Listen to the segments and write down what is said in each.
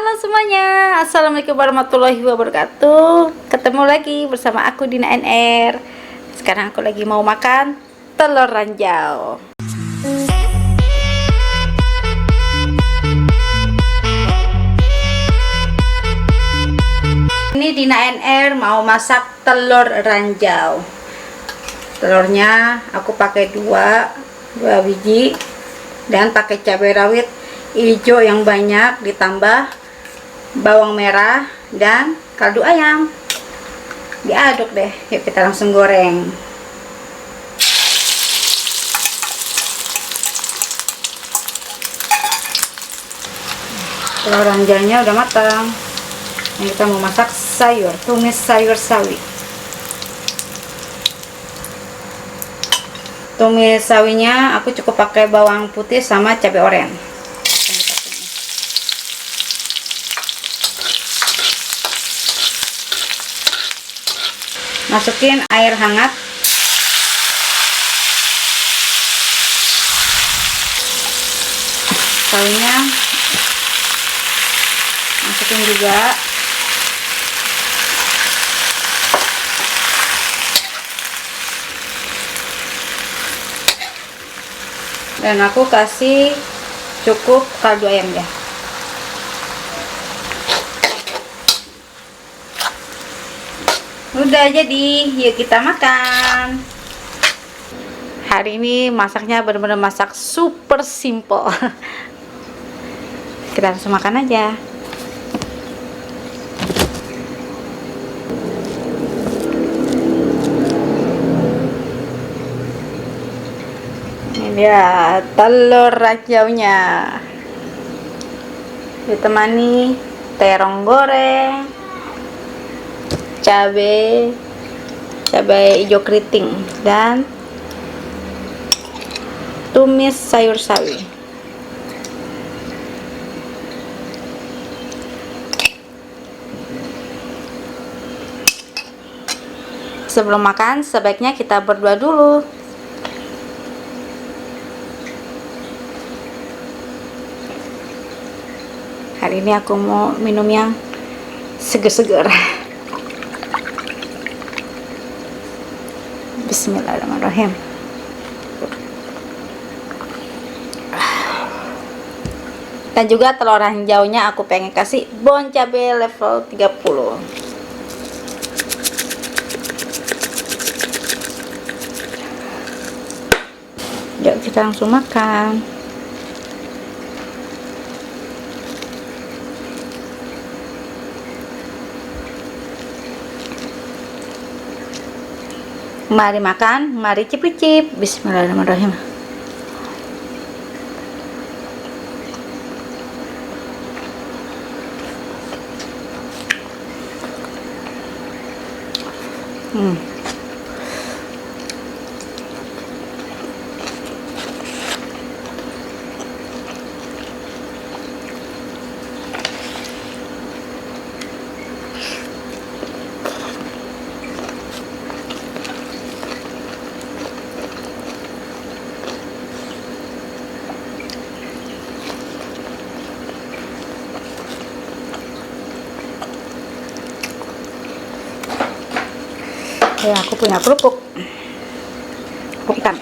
Halo semuanya, Assalamualaikum warahmatullahi wabarakatuh. Ketemu lagi bersama aku Dina NR. Sekarang aku lagi mau makan telur ranjau. Ini Dina NR mau masak telur ranjau. Telurnya aku pakai dua biji dan pakai cabai rawit hijau yang banyak, ditambah bawang merah dan kaldu ayam. Diaduk deh, yuk kita langsung goreng. Telur ranjaunya udah matang. Ini kita mau masak sayur, tumis sayur sawi. Tumis sawinya aku cukup pakai bawang putih sama cabai oranye. Masukin air hangat. Sawinya masukin juga. Dan aku kasih cukup kaldu ayam ya. Udah jadi, yuk kita makan. Hari ini masaknya benar-benar masak super simple. Kita langsung makan aja. Ini dia telur ranjaunya, ditemani terong goreng, cabai hijau keriting, dan tumis sayur sawi. Sebelum makan sebaiknya kita berdoa dulu. Hari ini aku mau minum yang seger-seger. Bismillahirrahmanirrahim. Dan juga telur ranjaunya aku pengen kasih bon cabai level 30. Yuk kita langsung makan. Mari makan, mari cicip-cicip. Bismillahirrahmanirrahim. Ya, aku punya kerupuk ikan.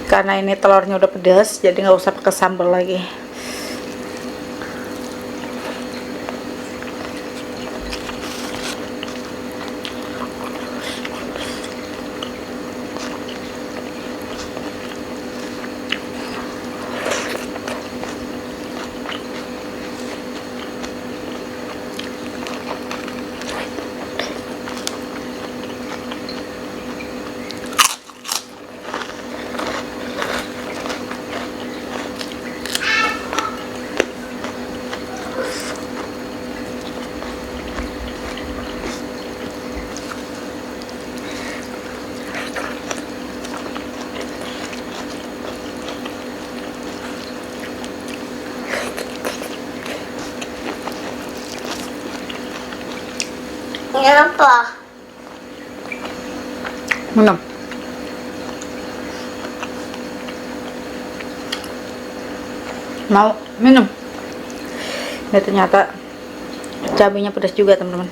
Karena ini telurnya udah pedas, jadi nggak usah pakai sambal lagi. Ini apa? Minum. Mau minum? Nah, ternyata cabenya pedas juga, teman-teman.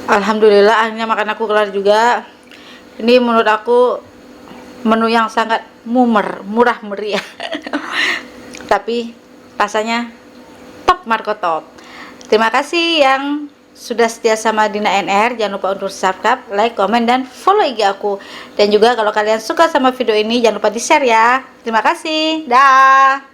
Alhamdulillah akhirnya makan aku kelar juga. Ini menurut aku menu yang sangat murah meriah. Tapi rasanya top Marco top. Terima kasih yang sudah setia sama Dina NR. Jangan lupa untuk subscribe, like, komen, dan follow IG aku. Dan juga kalau kalian suka sama video ini jangan lupa di share ya. Terima kasih. Dah.